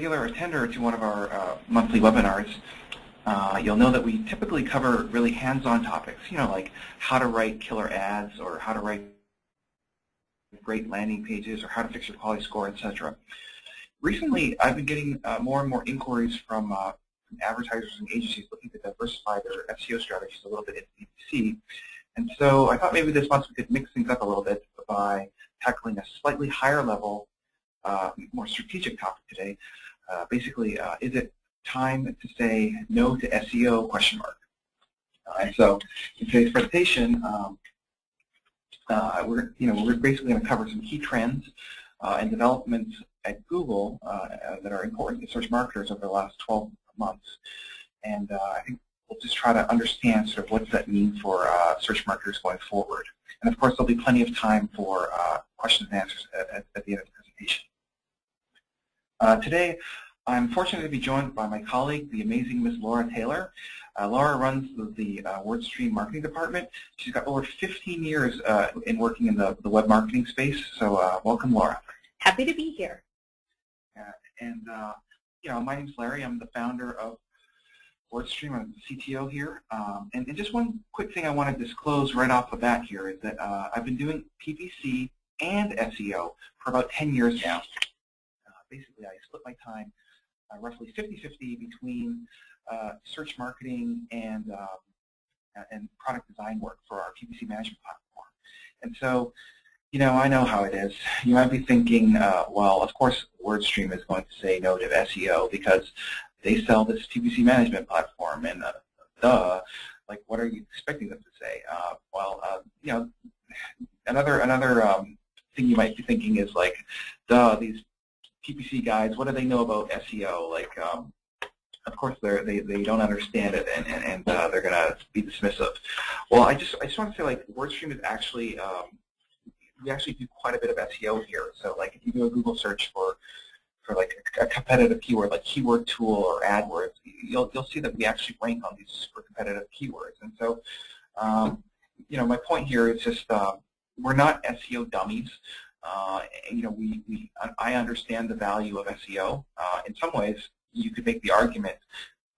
Regular attender to one of our monthly webinars, you'll know that we typically cover really hands-on topics, like how to write killer ads or how to write great landing pages or how to fix your quality score, etc. Recently, I've been getting more and more inquiries from advertisers and agencies looking to diversify their SEO strategies a little bit into PPC. And so I thought maybe this month we could mix things up a little bit by tackling a slightly higher level, more strategic topic today. Basically, is it time to say no to SEO, question mark? And so in today's presentation, we're basically going to cover some key trends and developments at Google that are important to search marketers over the last 12 months. And I think we'll just try to understand sort of what does that mean for search marketers going forward. And of course, there'll be plenty of time for questions and answers at the end of the presentation. Today, I'm fortunate to be joined by my colleague, the amazing Ms. Laura Taylor. Laura runs the WordStream marketing department. She's got over 15 years in working in the web marketing space. So welcome, Laura. Happy to be here. My name's Larry. I'm the founder of WordStream. I'm the CTO here. And just one quick thing I want to disclose right off the bat here is that I've been doing PPC and SEO for about 10 years now. Basically, I split my time roughly 50-50 between search marketing and product design work for our PPC management platform. And so, I know how it is. You might be thinking, well, of course, WordStream is going to say no to SEO because they sell this PPC management platform, and like, what are you expecting them to say? Another thing you might be thinking is like, these PPC guys, what do they know about SEO? Like, of course, they don't understand it, and they're going to be dismissive. Well, I just want to say, like, WordStream is actually we actually do quite a bit of SEO here. So, like, if you do a Google search for like a competitive keyword, like keyword tool or AdWords, you'll see that we actually rank on these super competitive keywords. And so, my point here is just we're not SEO dummies. I understand the value of SEO. In some ways, you could make the argument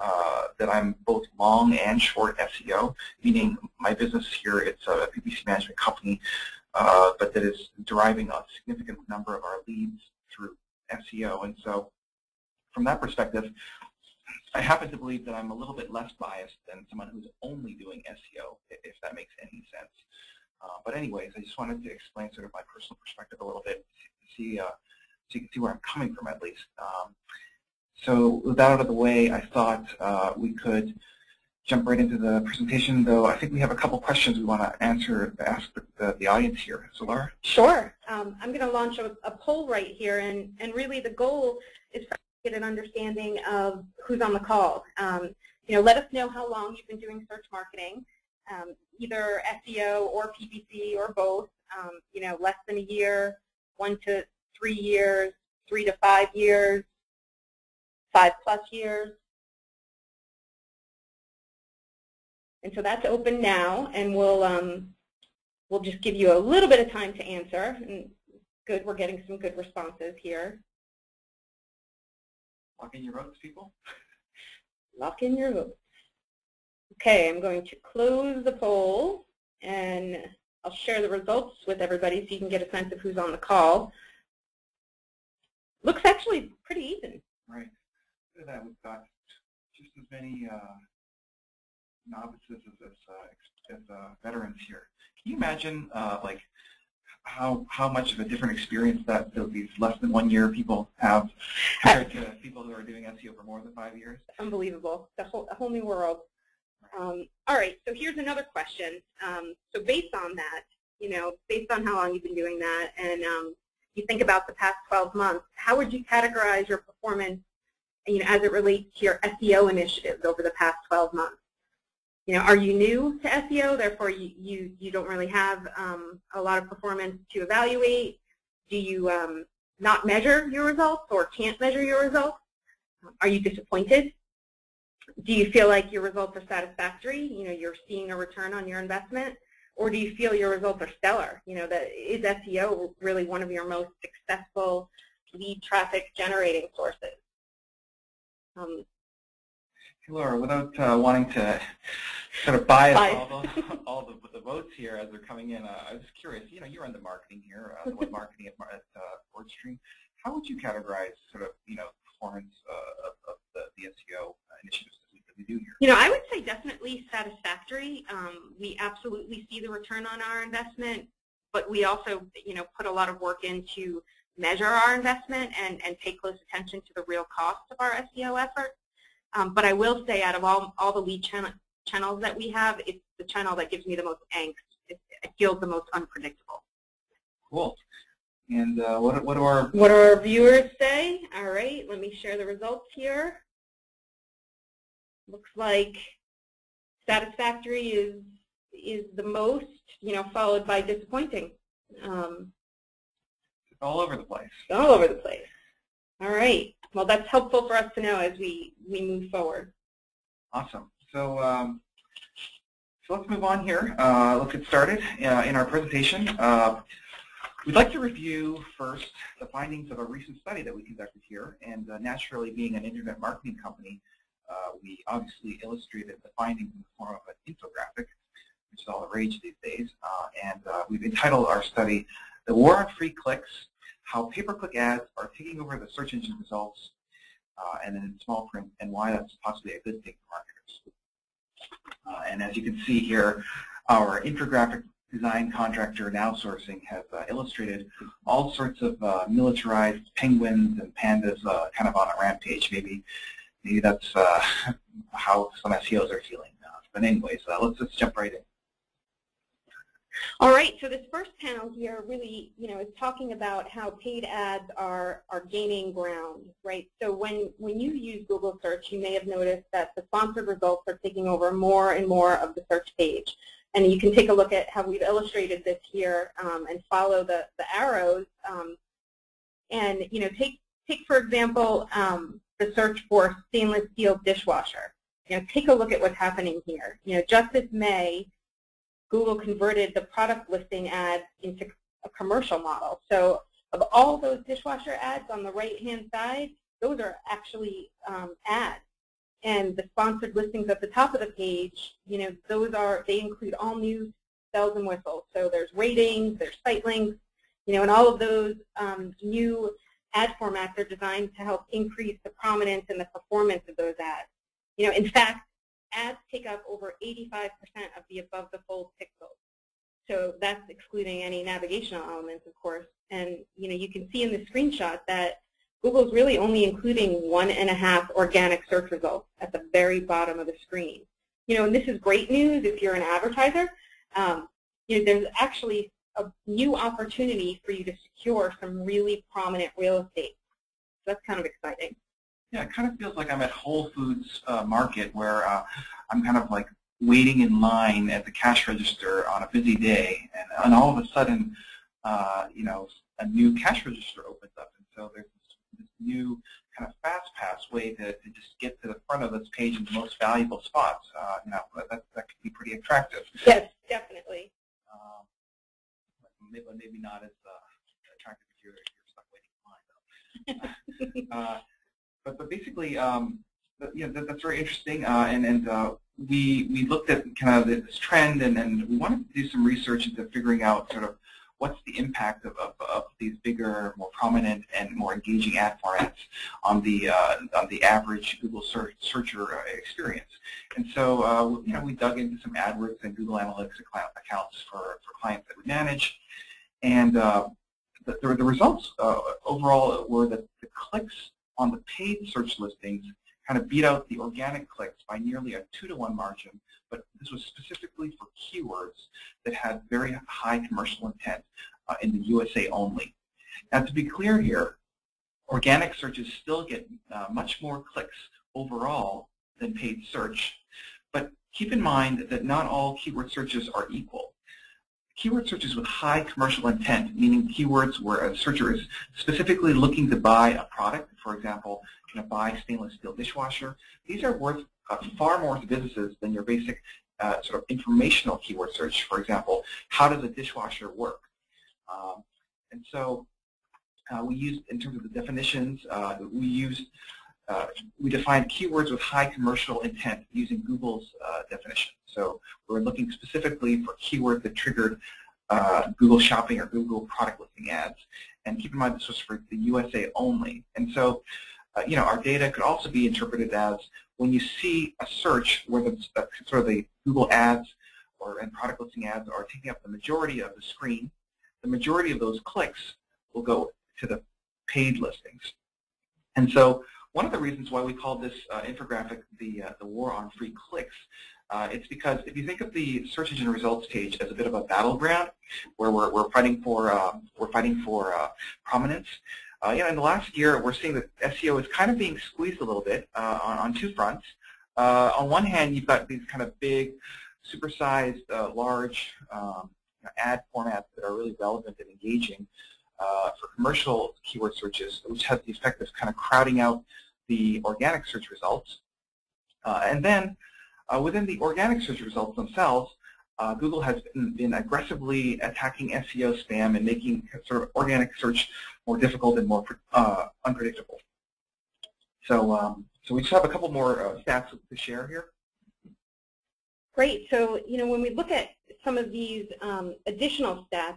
that I'm both long and short SEO, meaning my business here, it's a PPC management company, but that is deriving a significant number of our leads through SEO. And so from that perspective, I happen to believe that I'm a little bit less biased than someone who's only doing SEO, if that makes any sense. But anyways, I just wanted to explain sort of my personal perspective a little bit to see, so you can see where I'm coming from at least. So with that out of the way, I thought we could jump right into the presentation, though I think we have a couple questions we want to ask the audience here. So Laura? Sure. I'm going to launch a poll right here, and really the goal is to get an understanding of who's on the call. Let us know how long you've been doing search marketing. Either SEO or PPC or both, less than a year, 1 to 3 years, 3 to 5 years, 5+ years. And so that's open now, and we'll just give you a little bit of time to answer. And good, we're getting some good responses here. Lock in your votes, people. Lock in your votes. Okay, I'm going to close the poll, and I'll share the results with everybody so you can get a sense of who's on the call. Looks actually pretty even. Right. Look at that. We've got just as many novices as veterans here. Can you imagine, like, how much of a different experience that these less than 1 year people have compared to people who are doing SEO for more than 5 years? Unbelievable. A whole new world. All right, so here's another question. So based on that, based on how long you've been doing that, and you think about the past 12 months, how would you categorize your performance, as it relates to your SEO initiatives over the past 12 months? Are you new to SEO, therefore you don't really have a lot of performance to evaluate? Do you not measure your results or can't measure your results? Are you disappointed? Do you feel like your results are satisfactory? You're seeing a return on your investment? Or do you feel your results are stellar? Is SEO really one of your most successful lead traffic generating sources? Hey, Laura, without wanting to sort of bias all the votes here as they're coming in, I was curious. You're in the marketing here, the web marketing at WordStream. How would you categorize sort of performance of the SEO initiatives that we do here? I would say definitely satisfactory. We absolutely see the return on our investment, but we also put a lot of work into measure our investment and pay close attention to the real cost of our SEO effort. But I will say, out of all the lead channels that we have, it's the channel that gives me the most angst. It feels the most unpredictable. Cool. And what do our viewers say? All right, let me share the results here. Looks like satisfactory is the most, followed by disappointing. All over the place. All over the place. All right. Well, that's helpful for us to know as we move forward. Awesome. So let's move on here. Let's get started in our presentation. We'd like to review first the findings of a recent study that we conducted here. And naturally, being an internet marketing company, we obviously illustrated the findings in the form of an infographic, which is all the rage these days. And we've entitled our study, "The War on Free Clicks, How Pay-Per-Click Ads Are Taking Over the Search Engine Results," and then in small print, and why that's possibly a good thing for marketers. And as you can see here, our infographic design contractor, Now Sourcing, has illustrated all sorts of militarized penguins and pandas kind of on a rampage. Maybe that's how some SEOs are feeling. But anyways, let's jump right in. All right, so this first panel here really, is talking about how paid ads are gaining ground, right? So when you use Google search, you may have noticed that the sponsored results are taking over more and more of the search page. And you can take a look at how we've illustrated this here and follow the arrows. And, take for example, the search for stainless steel dishwasher. Take a look at what's happening here. Just this May, Google converted the product listing ads into a commercial model. So of all those dishwasher ads on the right-hand side, those are actually ads. And the sponsored listings at the top of the page, they include all news, bells and whistles. So there's ratings, there's site links, and all of those new ad formats are designed to help increase the prominence and the performance of those ads. In fact, ads take up over 85% of the above the fold pixels. So that's excluding any navigational elements, of course. And you can see in the screenshot that Google's really only including 1.5 organic search results at the very bottom of the screen. And this is great news if you're an advertiser. There's actually a new opportunity for you to secure some really prominent real estate. So that's kind of exciting. Yeah, it kind of feels like I'm at Whole Foods Market, where I'm kind of like waiting in line at the cash register on a busy day, and all of a sudden, a new cash register opens up, and so there's this new kind of fast pass way to just get to the front of this page in the most valuable spots. That could be pretty attractive. Yes, definitely. Maybe not as attractive if you're stuck waiting in line, though. But basically, that's very interesting, and we looked at kind of this trend, and we wanted to do some research into figuring out sort of what's the impact of these bigger, more prominent, and more engaging ad formats on the average Google searcher experience. And so we dug into some AdWords and Google Analytics accounts for clients that we manage, and the results overall were that the clicks on the paid search listings kind of beat out the organic clicks by nearly a 2-to-1 margin, but this was specifically for keywords that had very high commercial intent in the USA only. Now, to be clear here, organic searches still get much more clicks overall than paid search, but keep in mind that not all keyword searches are equal. Keyword searches with high commercial intent, meaning keywords where a searcher is specifically looking to buy a product, for example, buy stainless steel dishwasher, these are worth far more to businesses than your basic sort of informational keyword search. For example, how does a dishwasher work? And so we used, in terms of the definitions, we used we defined keywords with high commercial intent using Google's definition. So we're looking specifically for keywords that triggered Google Shopping or Google product listing ads. And keep in mind this was for the USA only. And so, our data could also be interpreted as when you see a search where sort of the Google ads and product listing ads are taking up the majority of the screen, the majority of those clicks will go to the paid listings. And so one of the reasons why we call this infographic the war on free clicks, it's because if you think of the search engine results page as a bit of a battleground where we're fighting for prominence. In the last year we're seeing that SEO is kind of being squeezed a little bit on two fronts. On one hand, you've got these kind of big, supersized, large ad formats that are really relevant and engaging for commercial keyword searches, which has the effect of kind of crowding out the organic search results. And then within the organic search results themselves, Google has been aggressively attacking SEO spam and making sort of organic search more difficult and more unpredictable. So we just have a couple more stats to share here. Great. So, when we look at some of these additional stats,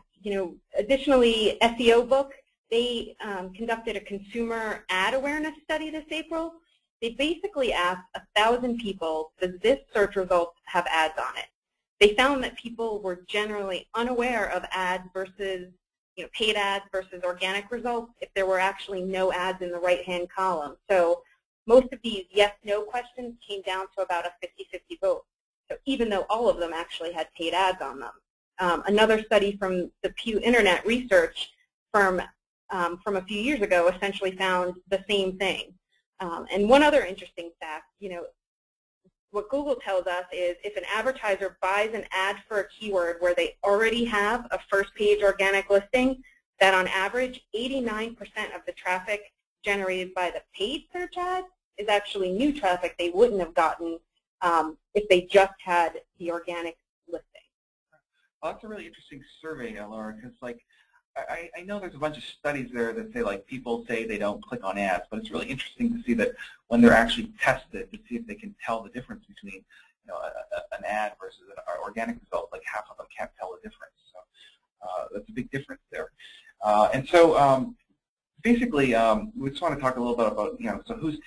additionally, SEO Book, they conducted a consumer ad awareness study this April. They basically asked 1,000 people, does this search result have ads on it? They found that people were generally unaware of ads versus, paid ads versus organic results if there were actually no ads in the right-hand column. So most of these yes-no questions came down to about a 50-50 vote. So even though all of them actually had paid ads on them. Another study from the Pew Internet Research firm from a few years ago essentially found the same thing. And one other interesting fact, what Google tells us is if an advertiser buys an ad for a keyword where they already have a first-page organic listing, that on average 89% of the traffic generated by the paid search ad is actually new traffic they wouldn't have gotten if they just had the organic listing. Well, that's a really interesting survey, Laura, because I know there's a bunch of studies there that say people say they don't click on ads, but it's really interesting to see that when they're actually tested to see if they can tell the difference between an ad versus an organic result, half of them can't tell the difference. So that's a big difference there. And so basically, we just want to talk a little bit about so who's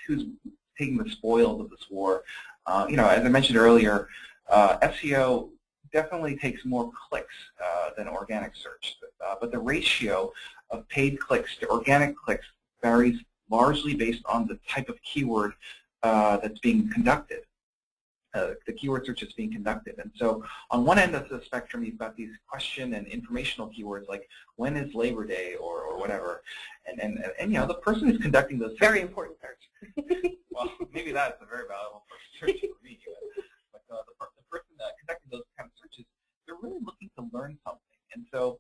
taking the spoils of this war. As I mentioned earlier, SEO definitely takes more clicks than organic search, but the ratio of paid clicks to organic clicks varies largely based on the type of keyword that's being conducted, the keyword search that's being conducted. And so on one end of the spectrum, you've got these question and informational keywords like when is Labor Day or whatever, and the person who's conducting those very important search. Well, maybe that's a very valuable search for me. But the person conducting those kind of searches, they're really looking to learn something. And so,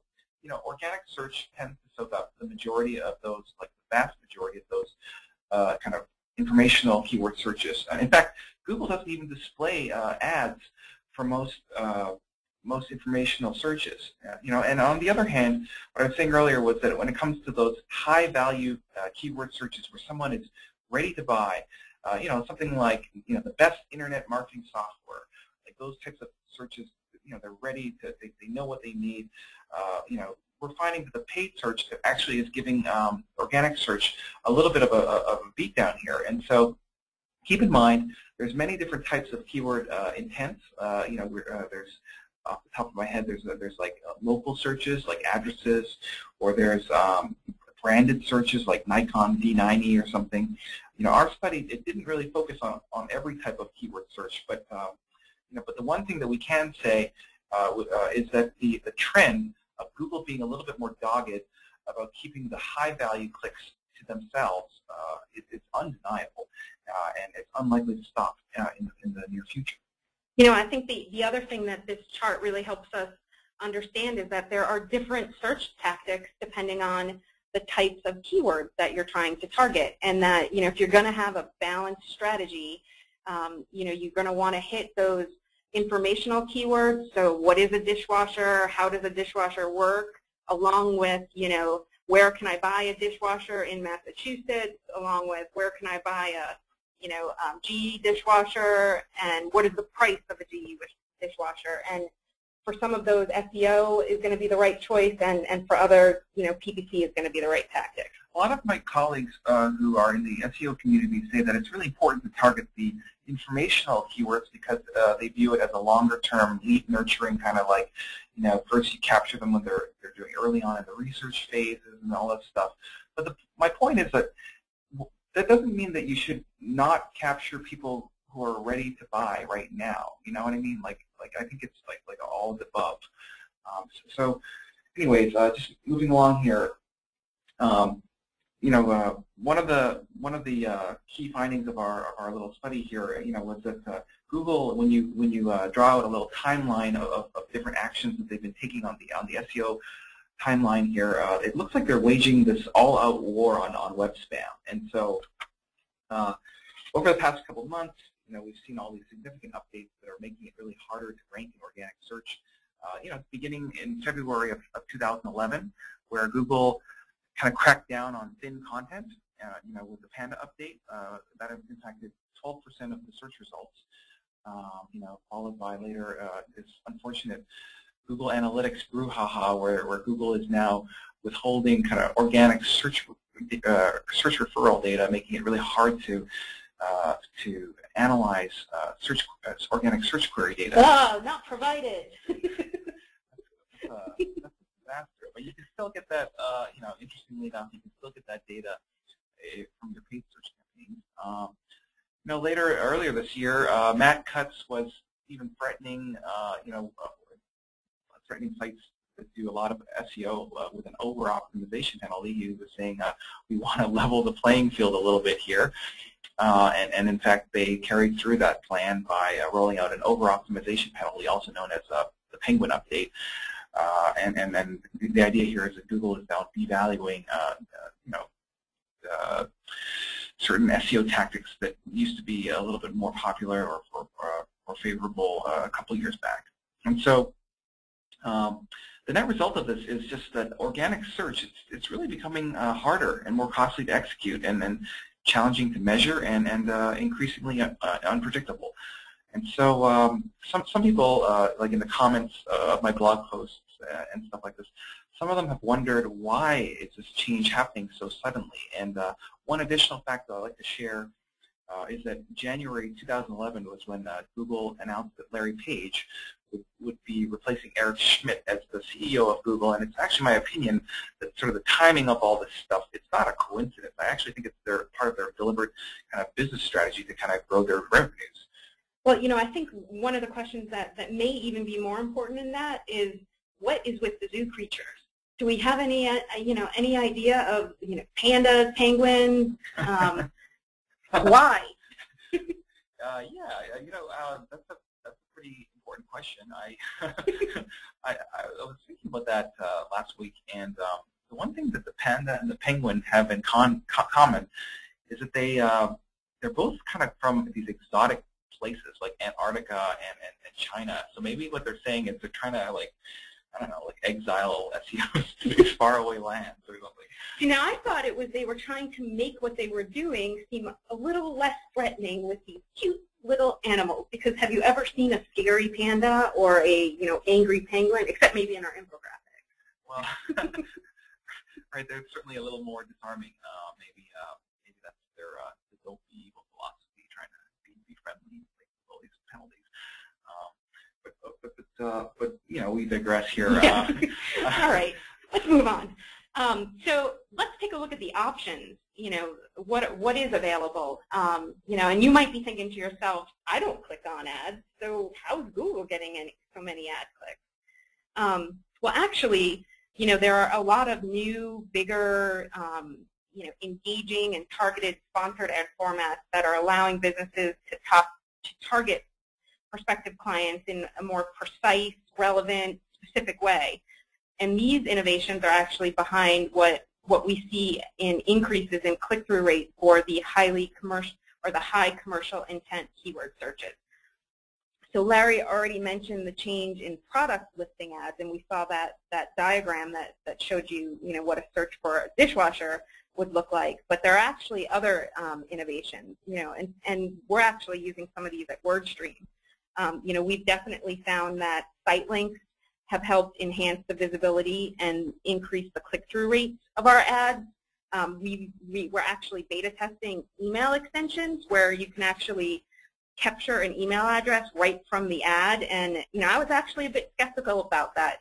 organic search tends to soak up the majority of those, the vast majority of those kind of informational keyword searches. In fact, Google doesn't even display ads for most informational searches. And on the other hand, what I was saying earlier was that when it comes to those high-value keyword searches where someone is ready to buy, something like the best internet marketing software, those types of searches, they're ready to, they know what they need. We're finding that the paid search actually is giving organic search a little bit of a beat down here. And so keep in mind, there's many different types of keyword intents. There's off the top of my head, there's local searches like addresses, or there's branded searches like Nikon D90 or something. Our study, it didn't really focus on every type of keyword search, but but the one thing that we can say is that the trend of Google being a little bit more dogged about keeping the high-value clicks to themselves is undeniable, and it's unlikely to stop in the near future. I think the other thing that this chart really helps us understand is that there are different search tactics depending on the types of keywords that you're trying to target, and that if you're going to have a balanced strategy, you're going to want to hit those informational keywords. So what is a dishwasher? How does a dishwasher work? Along with where can I buy a dishwasher in Massachusetts, along with where can I buy a GE dishwasher, and what is the price of a GE dishwasher. And for some of those, SEO is going to be the right choice, and for others, PPC is going to be the right tactic. A lot of my colleagues who are in the SEO community say that it's really important to target the informational keywords because they view it as a longer-term lead nurturing kind of like, first you capture them when they're doing early on in the research phases and all that stuff. But my point is that that doesn't mean that you should not capture people who are ready to buy right now. You know what I mean? Like I think it's like all of the above. So anyways, just moving along here. One of the key findings of our little study here, was that Google, when you draw out a little timeline of different actions that they've been taking on the SEO timeline here, it looks like they're waging this all-out war on web spam. And so, over the past couple of months, we've seen all these significant updates that are making it really harder to rank in organic search. Beginning in February of 2011, where Google kind of cracked down on thin content, with the Panda update, that has impacted 12% of the search results, followed by later this unfortunate Google Analytics brouhaha, where Google is now withholding kind of organic search referral data, making it really hard to analyze organic search query data. Oh, not provided. That's a disaster. But you can still get that, interestingly enough, you can still get that data from your paid search campaigns. Earlier this year, Matt Cutts was even threatening, threatening sites that do a lot of SEO with an over-optimization penalty. He was saying we want to level the playing field a little bit here. And in fact, they carried through that plan by rolling out an over-optimization penalty, also known as the Penguin update. And then the idea here is that Google is now devaluing, certain SEO tactics that used to be a little bit more popular or favorable a couple years back. And so the net result of this is just that organic search, it's really becoming harder and more costly to execute, and challenging to measure, and increasingly unpredictable. And so some people, like in the comments of my blog posts and stuff like this, some of them have wondered why is this change happening so suddenly. And one additional fact that I'd like to share is that January 2011 was when Google announced that Larry Page would be replacing Eric Schmidt as the CEO of Google. And it's actually my opinion that sort of the timing of all this stuff, it's not a coincidence. I actually think it's part of their deliberate kind of business strategy to kind of grow their revenues. Well, I think one of the questions that may even be more important in that is, what is with the zoo creatures? Do we have any, any idea of, pandas, penguins? Why? That's a pretty important question. I was thinking about that last week, and the one thing that the panda and the penguin have in common is that they're both kind of from these exotic places like Antarctica and China. So maybe what they're saying is they're trying to, like, I don't know, like exile SEOs to these faraway lands or something. I thought it was they were trying to make what they were doing seem a little less threatening with these cute little animals. Because have you ever seen a scary panda or a angry penguin? Except maybe in our infographic. Well, right, they're certainly a little more disarming. Maybe that's their don't be evil philosophy, trying to be friendly, like all these penalties. But we digress here. Yeah. All right, let's move on. So let's take a look at the options. What is available. And you might be thinking to yourself, I don't click on ads, so how's Google getting so many ad clicks? Well, actually, there are a lot of new, bigger, engaging and targeted sponsored ad formats that are allowing businesses to target prospective clients in a more precise, relevant, specific way. And these innovations are actually behind what we see in increases in click-through rate for the high commercial intent keyword searches. So Larry already mentioned the change in product listing ads, and we saw that diagram that showed you, what a search for a dishwasher would look like. But there are actually other innovations, and we're actually using some of these at WordStream. We've definitely found that site links have helped enhance the visibility and increase the click-through rates of our ads. We're actually beta testing email extensions where you can actually capture an email address right from the ad, and I was actually a bit skeptical about that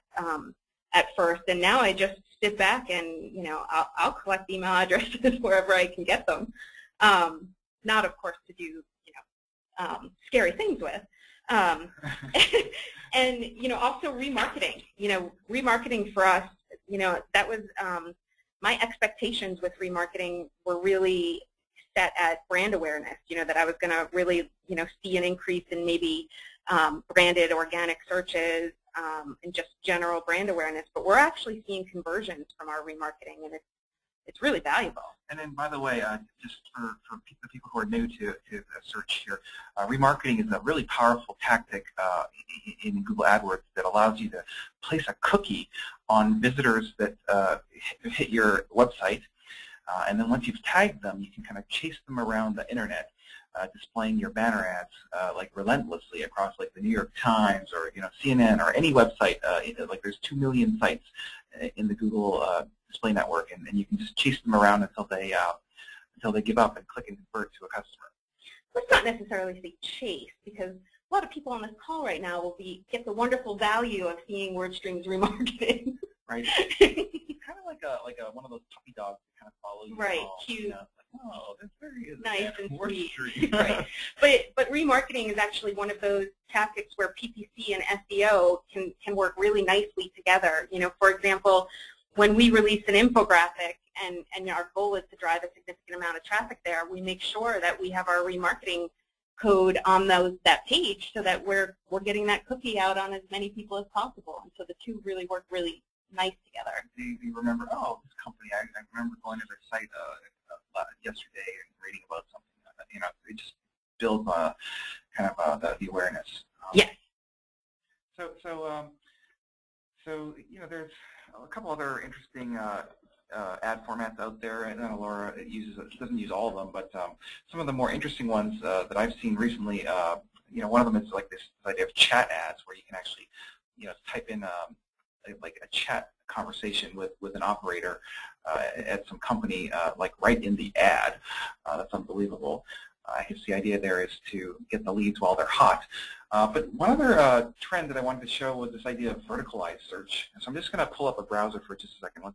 at first, and now I just sit back and I'll collect email addresses wherever I can get them. Not, of course, to do scary things with. And also remarketing. Remarketing for us, that was my expectations with remarketing were really set at brand awareness. That I was going to really see an increase in maybe branded organic searches and just general brand awareness. But we're actually seeing conversions from our remarketing, and it's really valuable. And then, by the way, just for the people who are new to search here, remarketing is a really powerful tactic in Google AdWords that allows you to place a cookie on visitors that hit your website, and then once you've tagged them, you can kind of chase them around the internet, displaying your banner ads like relentlessly across like the New York Times or CNN or any website. Like there's 2 million sites in the Google display network, and you can just chase them around until they give up and click and convert to a customer. Let's not necessarily say chase, because a lot of people on this call right now will get the wonderful value of seeing WordStream's remarketing. Right. Kind of like one of those puppy dogs that kind of follow you. Right. All, cute. like, oh, that's very nice and sweet. Right. But remarketing is actually one of those tactics where PPC and SEO can work really nicely together. For example, when we release an infographic and our goal is to drive a significant amount of traffic there, we make sure that we have our remarketing code on that page so that we're getting that cookie out on as many people as possible. And so the two really work really nice together. Do you remember, this company, I remember going to their site yesterday and reading about something. They just build kind of the awareness. Yes. So there's a couple other interesting ad formats out there. I know Laura doesn't use all of them, but some of the more interesting ones that I've seen recently, one of them is like this idea of chat ads, where you can actually, type in like a chat conversation with an operator at some company, like right in the ad. That's unbelievable. I guess the idea there is to get the leads while they're hot. But one other trend that I wanted to show was this idea of verticalized search. So I'm just going to pull up a browser for just a second.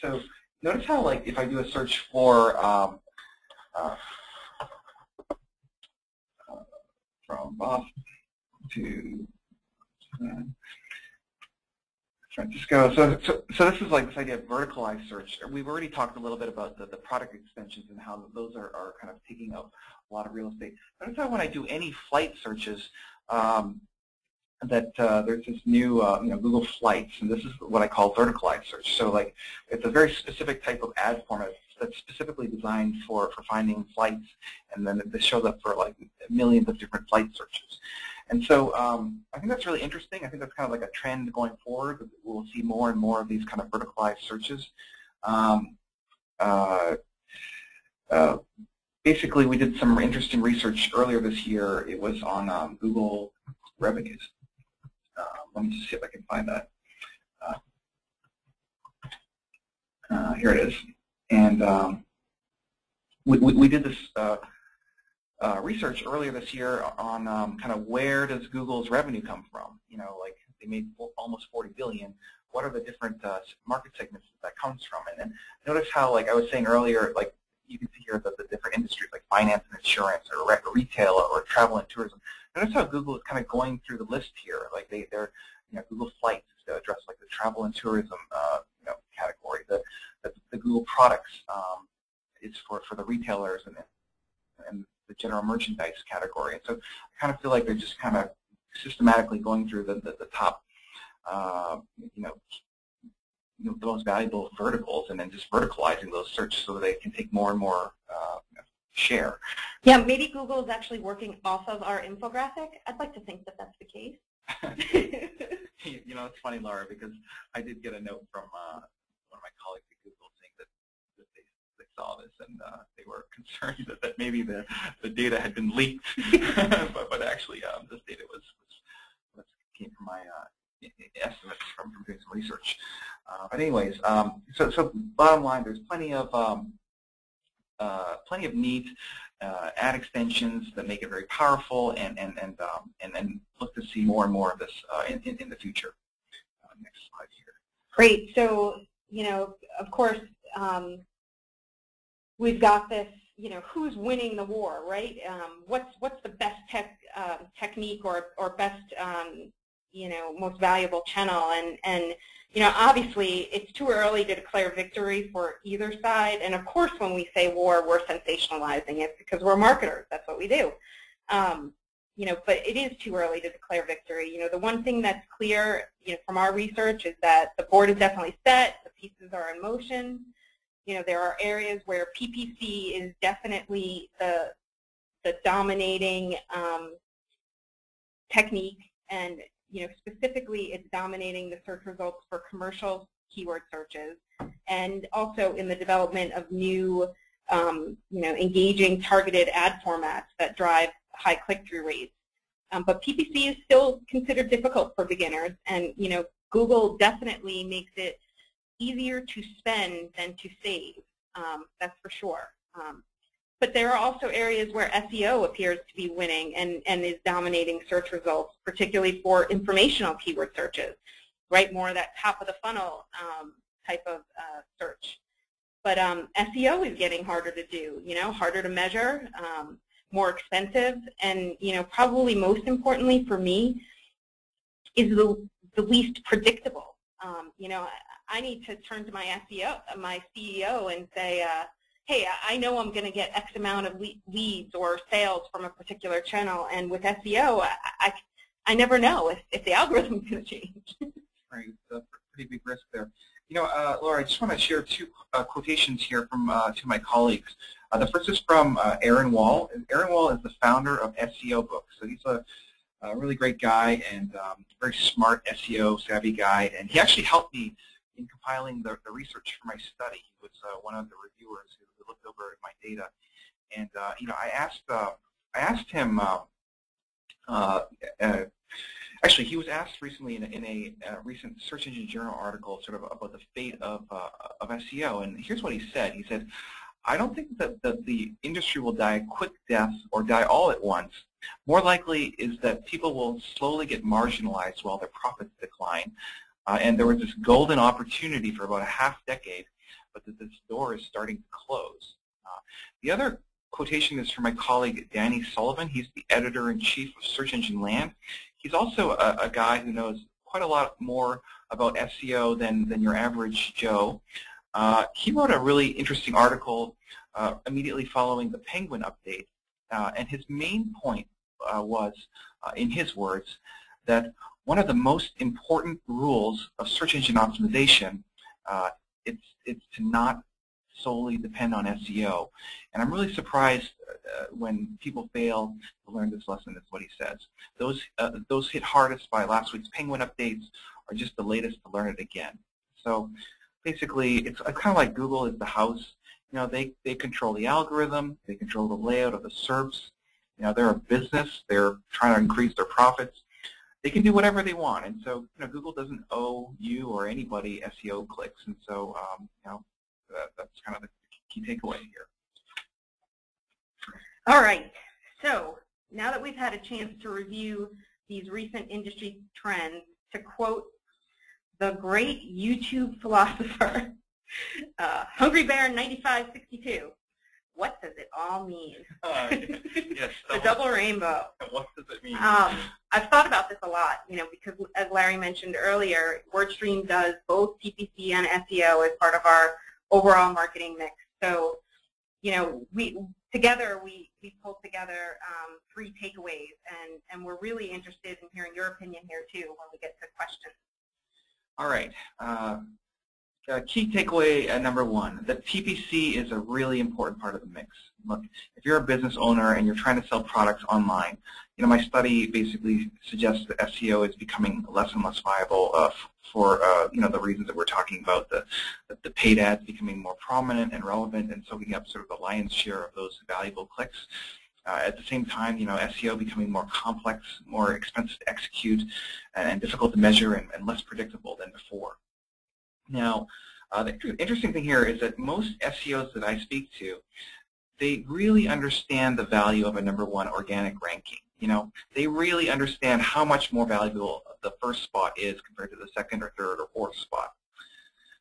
So notice how, like, if I do a search for from Boston to Francisco. So this is like this idea of verticalized search. We've already talked a little bit about the product extensions and how those are kind of taking up a lot of real estate. Notice how when I do any flight searches, that there's this new Google Flights, and this is what I call verticalized search. So like it's a very specific type of ad format that's specifically designed for finding flights, and then this shows up for like millions of different flight searches. And so I think that's really interesting. I think that's kind of like a trend going forward. We'll see more and more of these kind of verticalized searches. Basically, we did some interesting research earlier this year. It was on Google revenues. Let me just see if I can find that. Here it is. And we did this research earlier this year on kind of where does Google's revenue come from? Like they made almost $40 billion. What are the different market segments that comes from? And then notice how, like I was saying earlier, like you can see here the different industries like finance and insurance or retail or travel and tourism. Notice how Google is kind of going through the list here. Like they're Google Flights is to address like the travel and tourism category. The Google products is for the retailers and the general merchandise category. And so I kind of feel like they're just kind of systematically going through the top, the most valuable verticals, and then just verticalizing those searches so that they can take more and more share. Yeah, maybe Google is actually working off of our infographic. I'd like to think that that's the case. You know, it's funny, Laura, because I did get a note from one of my colleagues at Google saying that they saw this and they were concerned that maybe the data had been leaked, but actually this data was came from my estimates from doing some research. But anyways, so bottom line, there's plenty of neat ad extensions that make it very powerful, and look to see more and more of this in the future. Next slide here. Great. So, you know, of course, we've got this. You know, who's winning the war, right? What's the best technique or best you know, most valuable channel? And you know, obviously, it's too early to declare victory for either side. And of course, when we say war, we're sensationalizing it because we're marketers. That's what we do. You know, but it is too early to declare victory. You know, the one thing that's clear, you know, from our research is that the board is definitely set. The pieces are in motion. You know, there are areas where PPC is definitely the dominating technique, and you know, specifically, it's dominating the search results for commercial keyword searches, and also in the development of new, you know, engaging targeted ad formats that drive high click-through rates. But PPC is still considered difficult for beginners, and you know, Google definitely makes it easier to spend than to save. That's for sure. But there are also areas where SEO appears to be winning and is dominating search results, particularly for informational keyword searches, right? More of that top of the funnel type of search. But SEO is getting harder to do, you know, harder to measure, more expensive, and you know, probably most importantly for me is the least predictable. You know, I need to turn to my CEO, and say, hey, I know I'm going to get X amount of leads or sales from a particular channel, and with SEO, I never know if the algorithm is going to change. Right, it's a pretty big risk there. You know, Laura, I just want to share two quotations here from two of my colleagues. The first is from Aaron Wall. Aaron Wall is the founder of SEO Books, so he's a really great guy and very smart SEO savvy guy, and he actually helped me in compiling the research for my study. He was one of the reviewers who looked over my data, and you know, I asked him. Actually, he was asked recently in a recent Search Engine Journal article, sort of about the fate of SEO, and here's what he said. He said, "I don't think that the industry will die a quick death or die all at once. More likely is that people will slowly get marginalized while their profits decline." And there was this golden opportunity for about a half-decade, but that this door is starting to close. The other quotation is from my colleague Danny Sullivan. He's the editor-in-chief of Search Engine Land. He's also a guy who knows quite a lot more about SEO than your average Joe. He wrote a really interesting article immediately following the Penguin update, and his main point was, in his words, that one of the most important rules of search engine optimization, it's to not solely depend on SEO. And I'm really surprised when people fail to learn this lesson. Is what he says. Those hit hardest by last week's Penguin updates are just the latest to learn it again. So basically, it's kind of like Google is the house. You know, they control the algorithm, they control the layout of the SERPs. You know, they're a business. They're trying to increase their profits. They can do whatever they want, and so you know, Google doesn't owe you or anybody SEO clicks, and so you know, that's kind of the key takeaway here. All right. So now that we've had a chance to review these recent industry trends, to quote the great YouTube philosopher, Hungry Bear 9562. What does it all mean? Yes, the double rainbow. What does it mean? I've thought about this a lot, you know, because as Larry mentioned earlier, WordStream does both PPC and SEO as part of our overall marketing mix. So, you know, we pulled together 3 takeaways, and we're really interested in hearing your opinion here too when we get to questions. All right. Key takeaway number one, that PPC is a really important part of the mix. Look, if you're a business owner and you're trying to sell products online, my study basically suggests that SEO is becoming less and less viable for the reasons that we're talking about, the paid ads becoming more prominent and relevant and soaking up sort of the lion's share of those valuable clicks. At the same time, SEO becoming more complex, more expensive to execute, and difficult to measure and less predictable than before. Now, the interesting thing here is that most SEOs that I speak to, they really understand the value of a #1 organic ranking. They really understand how much more valuable the first spot is compared to the second or third or fourth spot.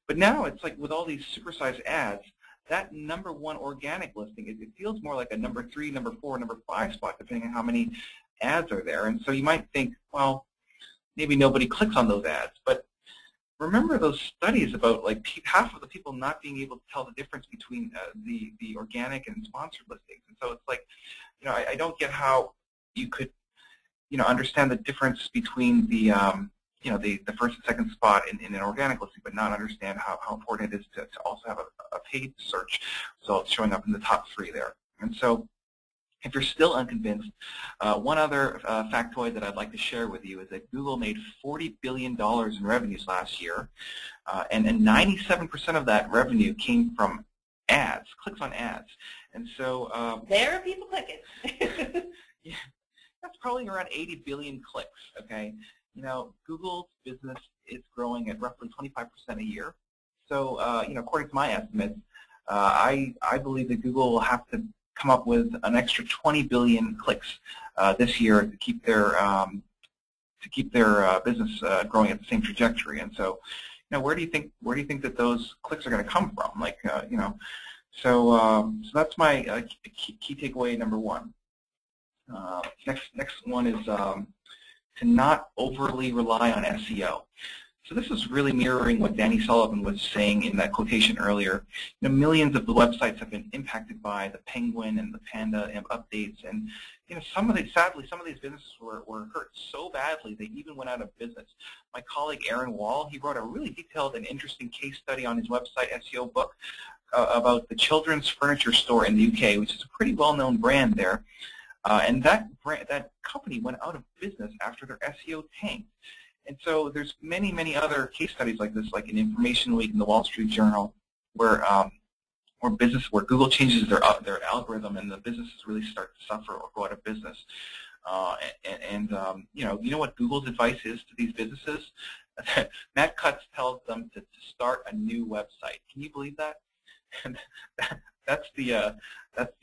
But now it's like with all these supersized ads, that #1 organic listing, it feels more like a #3, #4, #5 spot, depending on how many ads are there. And so you might think, well, maybe nobody clicks on those ads. But remember those studies about like half of the people not being able to tell the difference between the organic and sponsored listings. And so it's like, I don't get how you could, understand the difference between the the first and second spot in an organic listing, but not understand how important it is to also have a paid search result showing up in the top 3 there. And so if you're still unconvinced, one other factoid that I'd like to share with you is that Google made $40 billion in revenues last year, and 97% of that revenue came from ads, clicks on ads. And so there are people clicking. yeah, that's probably around 80 billion clicks, okay? Google's business is growing at roughly 25% a year. So, according to my estimates, I believe that Google will have to come up with an extra 20 billion clicks this year to keep their business growing at the same trajectory. And so, where do you think that those clicks are going to come from? Like, so that's my key takeaway number one. Next one is to not overly rely on SEO. So this is really mirroring what Danny Sullivan was saying in that quotation earlier. Millions of the websites have been impacted by the Penguin and the Panda updates, and sadly, some of these businesses were hurt so badly they even went out of business. My colleague Aaron Wall, he wrote a really detailed and interesting case study on his website SEO book about the children's furniture store in the UK, which is a pretty well-known brand there. And that company went out of business after their SEO tanked. And so there's many other case studies like this, like in Information Week and the Wall Street Journal, where Google changes their algorithm and the businesses really start to suffer or go out of business. You know what Google's advice is to these businesses? Matt Cutts tells them to start a new website. Can you believe that? That's the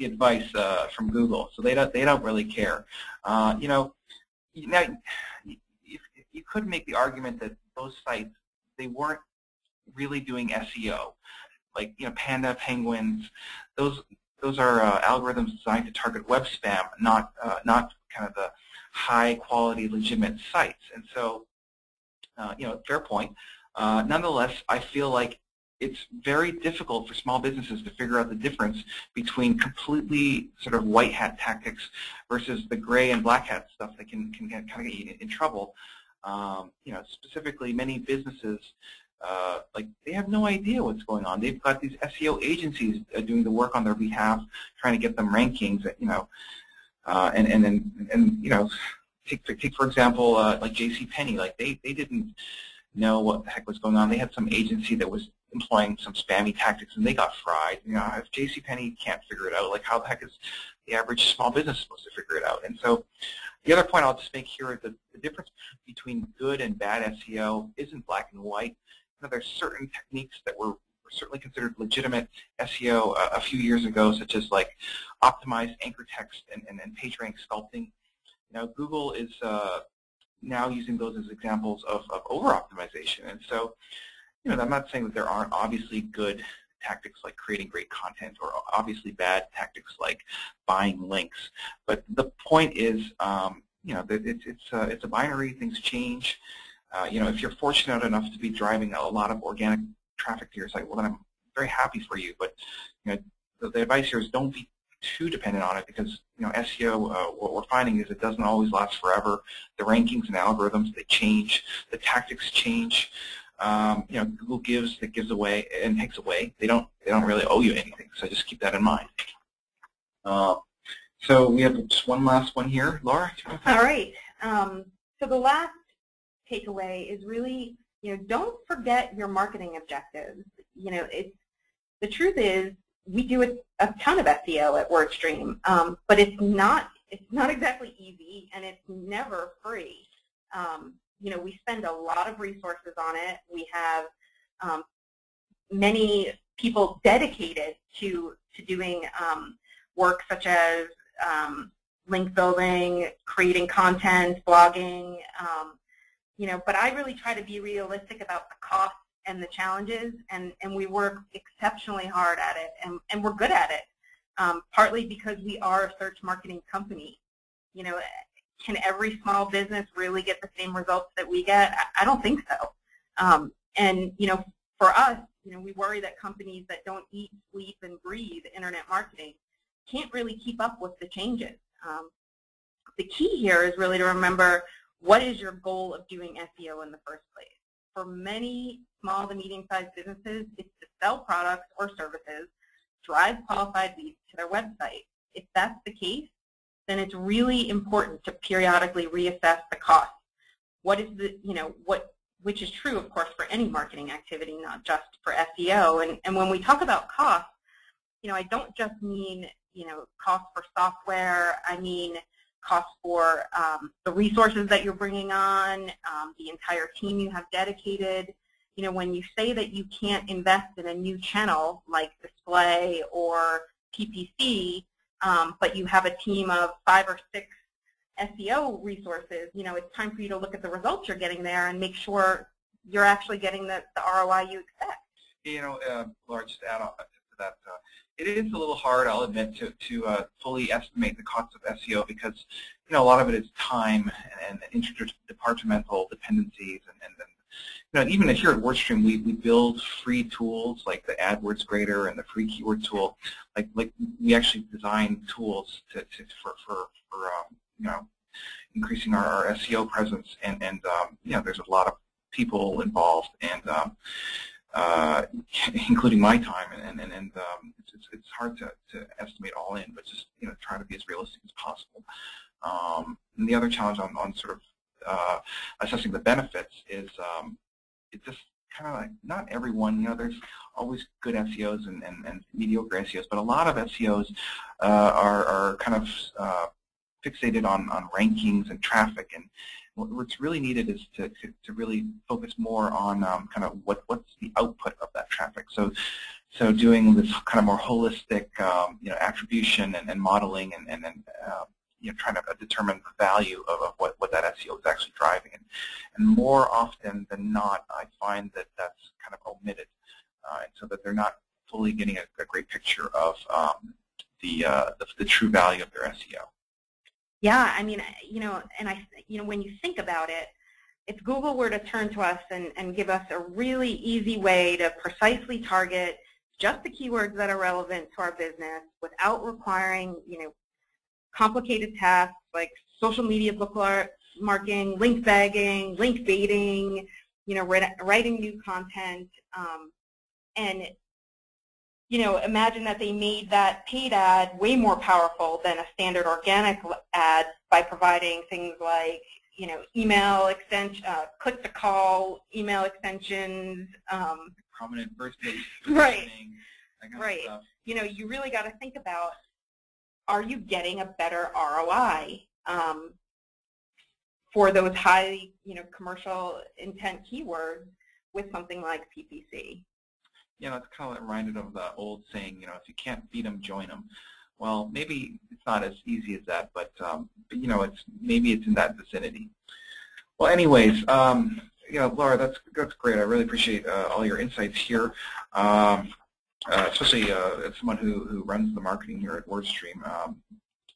advice from Google. So they don't really care. Now you could make the argument that those sites, they weren't really doing SEO, like Panda, Penguins. Those are algorithms designed to target web spam, not kind of the high quality legitimate sites. And so fair point. Nonetheless, I feel like it's very difficult for small businesses to figure out the difference between completely sort of white hat tactics versus the gray and black hat stuff that can kind of get you in trouble. Specifically, many businesses like they have no idea what's going on. They've got these SEO agencies doing the work on their behalf, trying to get them rankings. Take for example like JCPenney. Like they didn't know what the heck was going on. They had some agency that was employing some spammy tactics, and they got fried. If JCPenney can't figure it out, like how the heck is the average small business supposed to figure it out? And so the other point I'll just make here is that the difference between good and bad SEO isn't black and white. There's certain techniques that were certainly considered legitimate SEO a few years ago, such as like optimized anchor text and PageRank sculpting. Google is now using those as examples of over-optimization. And so, I'm not saying that there aren't obviously good tactics like creating great content or obviously bad tactics like buying links. But the point is, that it's a binary. Things change. If you're fortunate enough to be driving a lot of organic traffic to your site, well, then I'm very happy for you. But the advice here is don't be too dependent on it, because SEO, what we're finding is it doesn't always last forever. The rankings and algorithms, they change. The tactics change. Google gives away and takes away. They don't really owe you anything. So just keep that in mind. So we have just one last one here, Laura. All right. So the last takeaway is really, don't forget your marketing objectives. The truth is, we do a ton of SEO at WordStream, but it's not exactly easy, and it's never free. We spend a lot of resources on it. We have many people dedicated to doing work such as link building, creating content, blogging, but I really try to be realistic about the costs and the challenges, and we work exceptionally hard at it, and we're good at it, partly because we are a search marketing company. Can every small business really get the same results that we get? I don't think so. And for us, we worry that companies that don't eat, sleep, and breathe internet marketing can't really keep up with the changes. The key here is really to remember, what is your goal of doing SEO in the first place? For many small to medium-sized businesses, it's to sell products or services, drive qualified leads to their website. If that's the case, then it's really important to periodically reassess the cost. What is which is true, of course, for any marketing activity, not just for SEO. And when we talk about costs, I don't just mean cost for software. I mean cost for the resources that you're bringing on, the entire team you have dedicated. When you say that you can't invest in a new channel like display or PPC, but you have a team of 5 or 6 SEO resources, it's time for you to look at the results you're getting there and make sure you're actually getting the ROI you expect. Laura, just to add on to that, it is a little hard, I'll admit, to fully estimate the cost of SEO because, a lot of it is time and interdepartmental dependencies, and even here at WordStream, we build free tools like the AdWords Grader and the free keyword tool. Like we actually design tools for increasing our SEO presence, and there's a lot of people involved, and including my time, and it's hard to estimate all in, but just try to be as realistic as possible. And the other challenge on sort of assessing the benefits is it's just kind of like not everyone. There's always good SEOs and mediocre SEOs, but a lot of SEOs are kind of fixated on rankings and traffic, and what's really needed is to really focus more on kind of what's the output of that traffic. So doing this kind of more holistic attribution and modeling, and then trying to determine the value of what that SEO is actually driving. And more often than not, I find that that's kind of omitted, and so that they're not fully getting a great picture of the true value of their SEO. Yeah, I mean, when you think about it, if Google were to turn to us and give us a really easy way to precisely target just the keywords that are relevant to our business without requiring, complicated tasks like social media bookmarking, link bagging, link baiting, writing new content, and imagine that they made that paid ad way more powerful than a standard organic ad by providing things like, email extension, click to call, email extensions. Prominent first page. Right. That kind right. of stuff. You really got to think about, are you getting a better ROI for those high, commercial intent keywords with something like PPC? It's kind of reminded of the old saying, if you can't beat them, join them. Well, maybe it's not as easy as that, but maybe it's in that vicinity. Well, anyways, Laura, that's great. I really appreciate all your insights here, especially as someone who runs the marketing here at WordStream.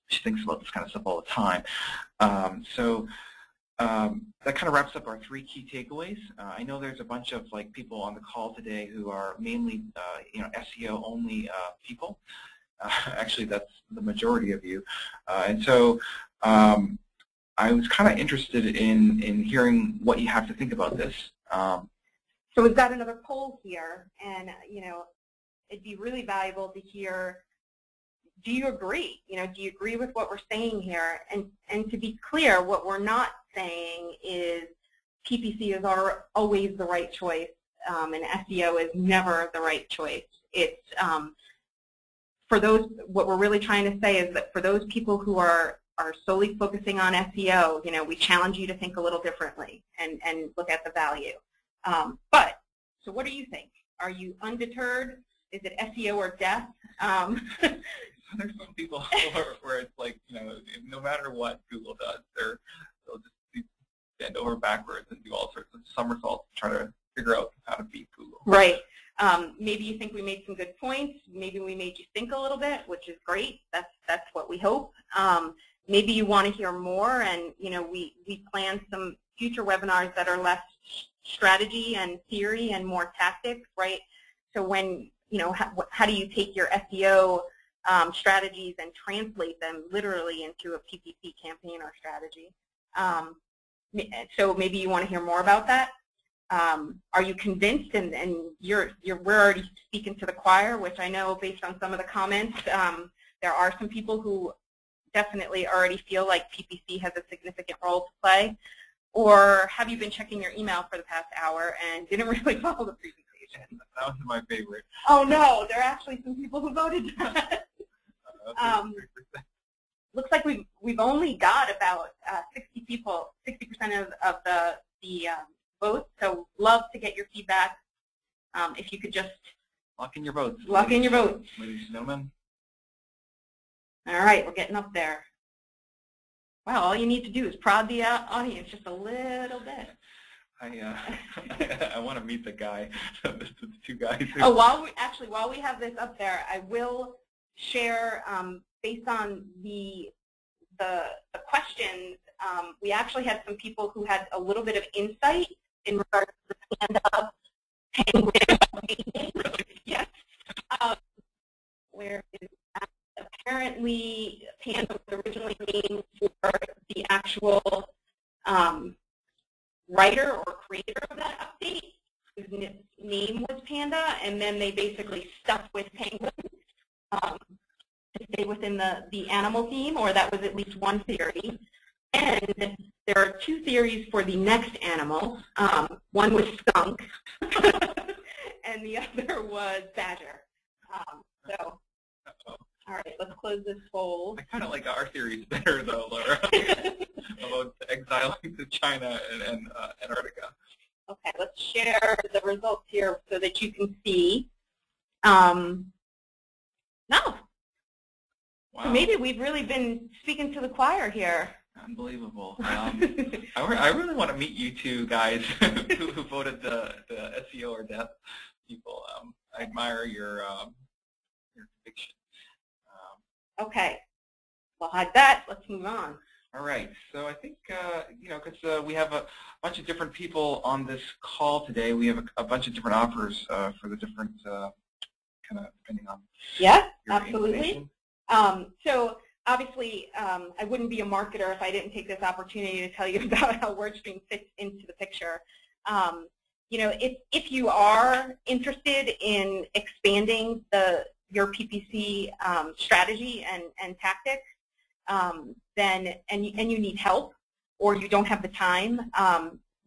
She thinks about this kind of stuff all the time. That kind of wraps up our 3 key takeaways. I know there's a bunch of people on the call today who are mainly SEO only people. Actually, that's the majority of you, and so I was kind of interested in hearing what you have to think about this. So we've got another poll here, and it'd be really valuable to hear, do you agree? Do you agree with what we're saying here? And to be clear, what we're not saying is PPC is always the right choice, and SEO is never the right choice. It's for those. What we're really trying to say is that for those people who are solely focusing on SEO, we challenge you to think a little differently and look at the value. But so, what do you think? Are you undeterred? Is it SEO or death? There's some people where it's like, no matter what Google does, they'll just bend over backwards and do all sorts of somersaults to try to figure out how to beat Google. Right. Maybe you think we made some good points. Maybe we made you think a little bit, which is great. That's what we hope. Maybe you want to hear more, and we plan some future webinars that are less strategy and theory and more tactics, right? So when how do you take your SEO strategies and translate them literally into a PPC campaign or strategy? So maybe you want to hear more about that. Are you convinced? And we're already speaking to the choir, which I know based on some of the comments, there are some people who definitely already feel like PPC has a significant role to play. Or have you been checking your email for the past hour and didn't really follow the presentation? That was my favorite. Oh no, there are actually some people who voted that. Looks like we've only got about 60 people, 60% of the votes. So love to get your feedback. If you could just lock in your votes. Lock in your votes, ladies and gentlemen. All right, we're getting up there. Wow, all you need to do is prod the audience just a little bit. I want to meet the guy, the two guys. Oh, while we have this up there, I will share based on the questions. We actually had some people who had a little bit of insight in regards to the Panda penguin. Yes. Where is apparently Panda was originally named for the actual writer or creator of that update, whose name was Panda, and then they basically stuck with penguins to stay within the animal theme, or that was at least one theory. And there are two theories for the next animal. One was skunk, and the other was badger. All right, let's close this poll. I kind of like our theories better, though, Laura, about exiling to China and Antarctica. Okay, let's share the results here so that you can see. No. Wow. So maybe we've really been speaking to the choir here. Unbelievable. I really want to meet you two guys who voted the SEO or death people. I admire your conviction. Okay. Well, had that. Let's move on. All right. So I think, because we have a bunch of different people on this call today, we have a bunch of different offers for the different kind of depending on. Yeah, absolutely. So obviously, I wouldn't be a marketer if I didn't take this opportunity to tell you about how WordStream fits into the picture. If you are interested in expanding your PPC strategy and tactics, then you need help, or you don't have the time,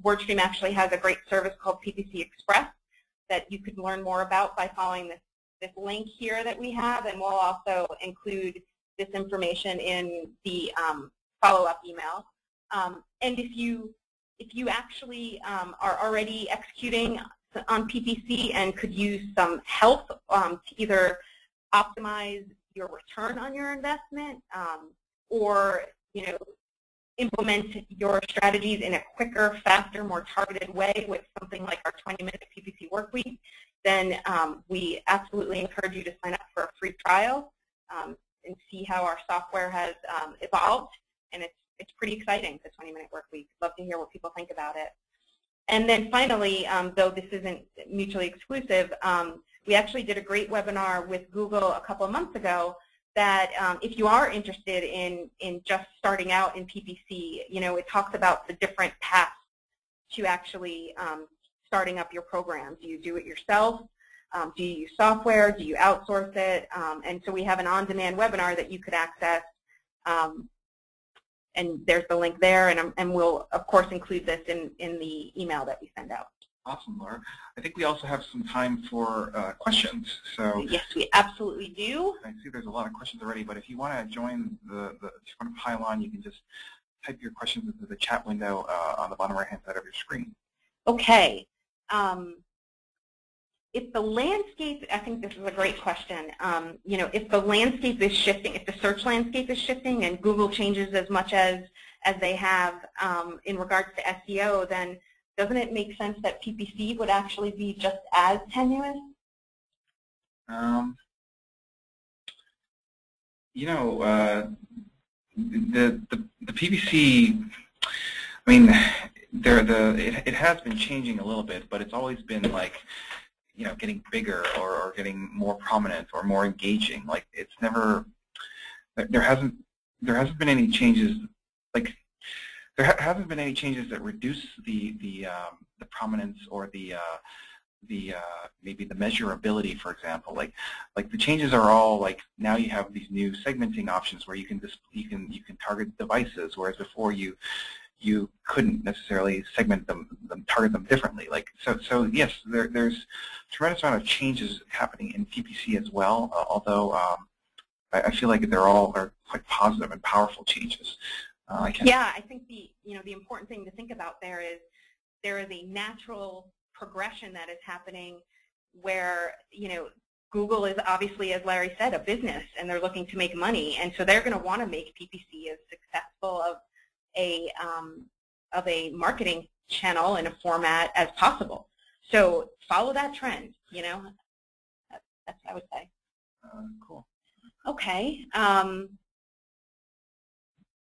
WordStream actually has a great service called PPC Express that you could learn more about by following this link here that we have, and we'll also include this information in the follow-up email. And if you actually are already executing on PPC and could use some help to either optimize your return on your investment or implement your strategies in a quicker, faster, more targeted way with something like our 20-minute PPC workweek, then we absolutely encourage you to sign up for a free trial and see how our software has evolved. And it's pretty exciting, the 20-minute workweek. Love to hear what people think about it. And then finally, though this isn't mutually exclusive, we actually did a great webinar with Google a couple of months ago that if you are interested in just starting out in PPC, it talks about the different paths to actually starting up your program? Do you do it yourself? Do you use software? Do you outsource it? And so we have an on-demand webinar that you could access, and there's the link there, and we'll, of course, include this in the email that we send out. Awesome, Laura. I think we also have some time for questions. So yes, we absolutely do. I see there's a lot of questions already, but if you want to join if you want to pile on, you can just type your questions into the chat window on the bottom right-hand side of your screen. Okay. If the landscape, I think this is a great question. You know, if the landscape is shifting, if the search landscape is shifting and Google changes as much as they have in regards to SEO, then doesn't it make sense that PPC would actually be just as tenuous? You know, the PPC, I mean, it has been changing a little bit, but it's always been like, you know, getting bigger or getting more prominent or more engaging. Like it's never, there hasn't been any changes. Like there hasn't been any changes that reduce the prominence or the maybe the measurability, for example. Like the changes are all like now you have these new segmenting options where you can target devices, whereas before you couldn't necessarily segment them, target them differently. Like so yes, there's a tremendous amount of changes happening in PPC as well. Although I feel like they're all quite positive and powerful changes. Yeah, I think the important thing to think about there is a natural progression that is happening where Google is obviously, as Larry said, a business, and they're looking to make money, and so they're going to want to make PPC as successful of a marketing channel in a format as possible. So follow that trend. That's what I would say. Cool. Okay.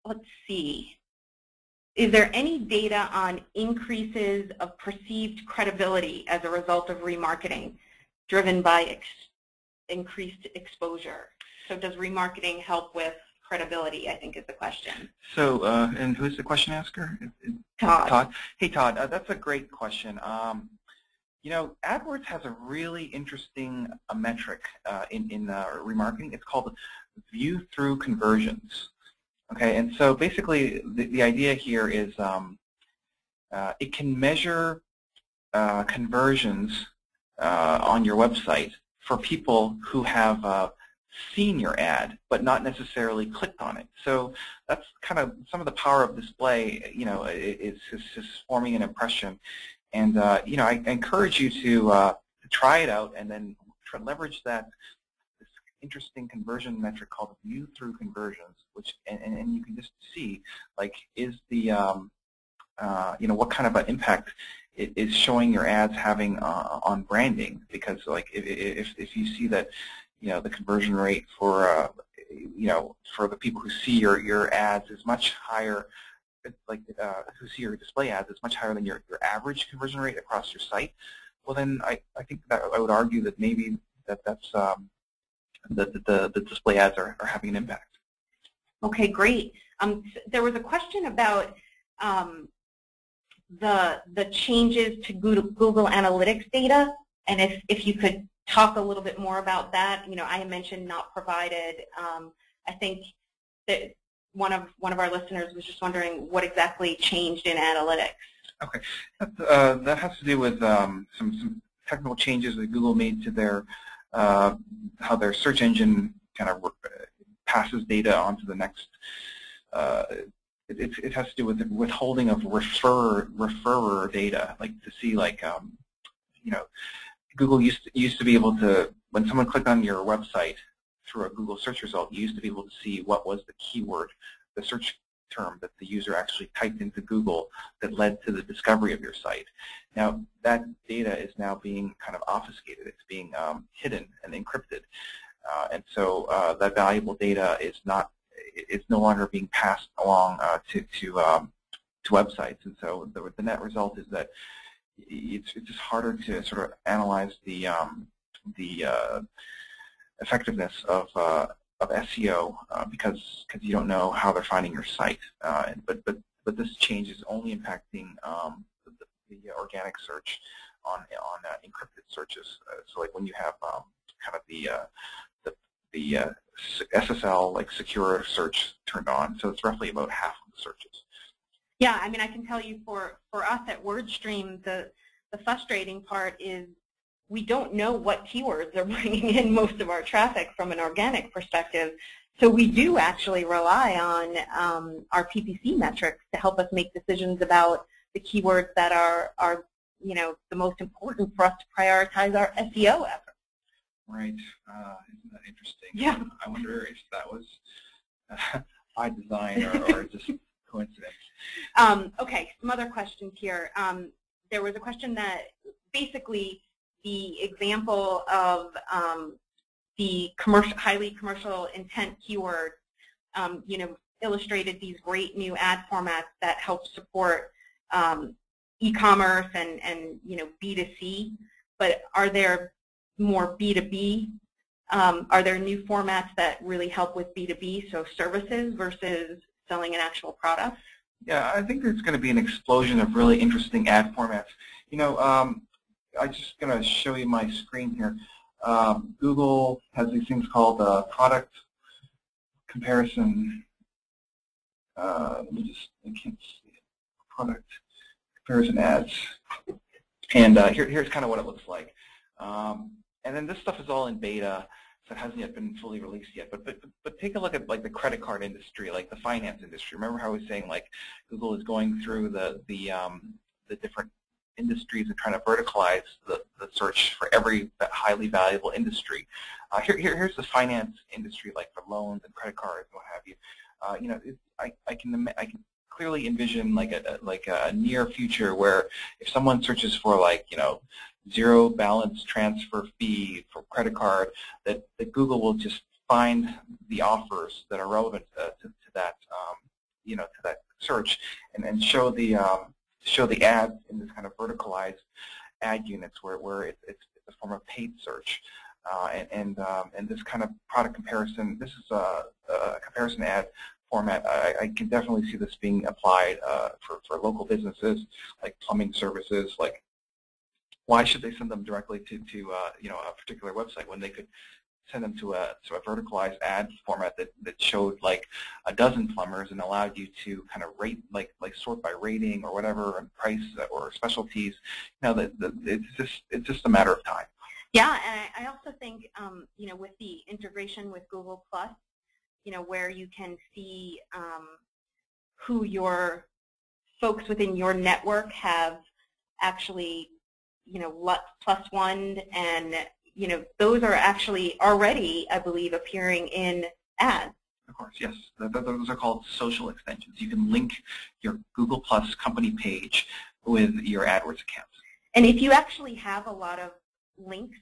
Let's see. Is there any data on increases of perceived credibility as a result of remarketing driven by increased exposure? So does remarketing help with credibility, I think is the question. So, and who's the question asker? Todd. Todd. Hey, Todd, that's a great question. AdWords has a really interesting metric in remarketing. It's called view-through conversions. Okay, and so basically the idea here is it can measure conversions on your website for people who have seen your ad but not necessarily clicked on it. So that's kind of some of the power of display. It's just forming an impression, and I encourage you to try it out and then leverage this interesting conversion metric called view-through conversions, which and you can just see like is the what kind of an impact it is showing your ads having on branding, because like if you see that the conversion rate for for the people who see your ads is much higher, like who see your display ads is much higher than your average conversion rate across your site, well then I think that I would argue that maybe that's the display ads are having an impact. Okay, great. There was a question about the changes to Google Analytics data, and if you could talk a little bit more about that. I mentioned not provided. I think that one of our listeners was just wondering what exactly changed in analytics. Okay, that has to do with some technical changes that Google made to their how their search engine kind of passes data onto the next. It has to do with the withholding of referrer data, like to see like Google used to be able to, when someone clicked on your website through a Google search result, you used to be able to see what was the keyword, the search term that the user actually typed into Google that led to the discovery of your site. Now that data is now being kind of obfuscated. It's being hidden and encrypted, and so that valuable data is no longer being passed along to websites. And so the net result is that it's just harder to sort of analyze the effectiveness of SEO because you don't know how they're finding your site. But this change is only impacting organic search on encrypted searches. So like when you have kind of the SSL, like secure search turned on, so it's roughly about half of the searches. Yeah, I mean, I can tell you for us at WordStream, the frustrating part is we don't know what keywords are bringing in most of our traffic from an organic perspective. So we do actually rely on our PPC metrics to help us make decisions about the keywords that are the most important for us to prioritize our SEO efforts. Right. Isn't that interesting? Yeah. I wonder if that was by design or just coincidence. Okay, some other questions here. There was a question that basically the example of the highly commercial intent keywords, illustrated these great new ad formats that help support e-commerce and B2C. But are there more B2B? Are there new formats that really help with B2B, so services versus selling an actual product? Yeah, I think there's going to be an explosion of really interesting ad formats. I'm just going to show you my screen here. Google has these things called product comparison. Let me just, I can't see it. Product comparison ads. And here's kind of what it looks like. And then this stuff is all in beta, so it hasn't yet been fully released yet. But take a look at like the credit card industry, like the finance industry. Remember how I was saying like Google is going through the different industries and trying to verticalize the search for every highly valuable industry. Here's the finance industry, like for loans and credit cards and what have you. I can clearly envision like a near future where if someone searches for like zero balance transfer fee for credit card, that Google will just find the offers that are relevant to that to that search and show the ads in this kind of verticalized ad units where it's a form of paid search. And this kind of product comparison, this is a comparison ad format. I can definitely see this being applied for local businesses like plumbing services. Like, why should they send them directly to a particular website when they could send them to a verticalized ad format that showed like a dozen plumbers and allowed you to kind of rate like sort by rating or whatever and price or specialties. It's just a matter of time. Yeah, and I also think with the integration with Google Plus, where you can see who your folks within your network have actually plus one, and those are actually already, I believe, appearing in ads. Of course, yes. Those are called social extensions. You can link your Google Plus company page with your AdWords accounts. And if you actually have a lot of links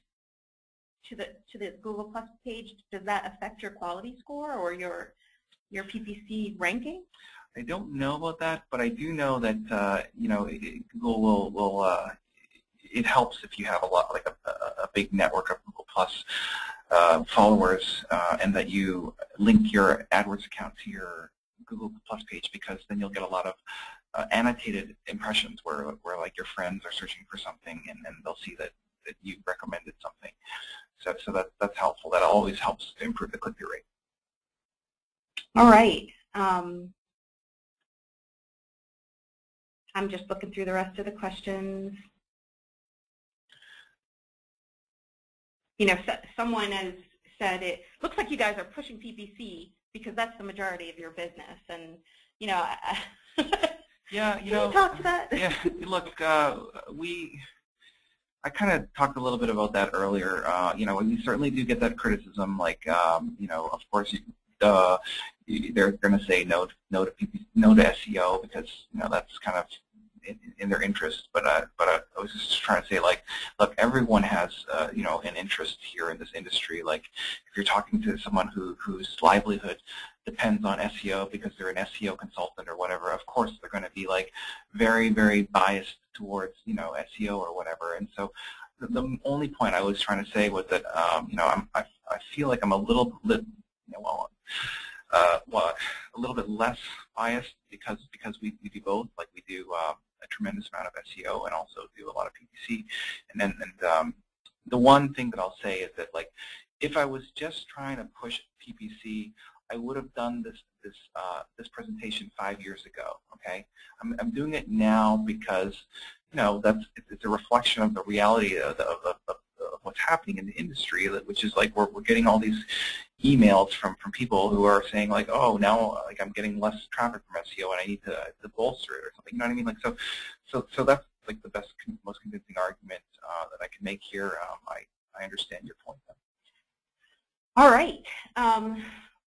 to the Google Plus page, does that affect your quality score or your PPC ranking? I don't know about that, but I do know that Google will it helps if you have a lot, like a big network of Google Plus followers, and that you link your AdWords account to your Google Plus page, because then you'll get a lot of annotated impressions where like your friends are searching for something and they'll see that you recommended something. So that's helpful. That always helps to improve the click-through rate. All right. I'm just looking through the rest of the questions. Someone has said it looks like you guys are pushing PPC because that's the majority of your business, and yeah, can you talk to that? Yeah, look, I kind of talked a little bit about that earlier. We certainly do get that criticism. Like, of course, they're going to say no to PPC, no to SEO because that's kind of in their interest. But I was just trying to say, like, look, everyone has an interest here in this industry. Like, if you're talking to someone whose livelihood depends on SEO because they're an SEO consultant or whatever, of course they're going to be like very, very biased towards SEO or whatever. And so the only point I was trying to say was that I feel like I'm a little bit a little bit less biased because we do both. Like we do a tremendous amount of SEO and also do a lot of PPC. And the one thing that I'll say is that, like, if I was just trying to push PPC, I would have done this presentation 5 years ago. Okay, I'm doing it now because, you know, it's a reflection of the reality of what's happening in the industry, which is like we're getting all these emails from people who are saying, like, oh, now, like, I'm getting less traffic from SEO and I need to bolster it or something. You know what I mean? Like, so that's like the best, most convincing argument that I can make here. I understand your point, though. All right.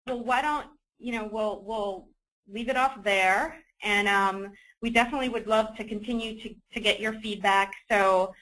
Well, why don't, you know, we'll leave it off there, and we definitely would love to continue to get your feedback. So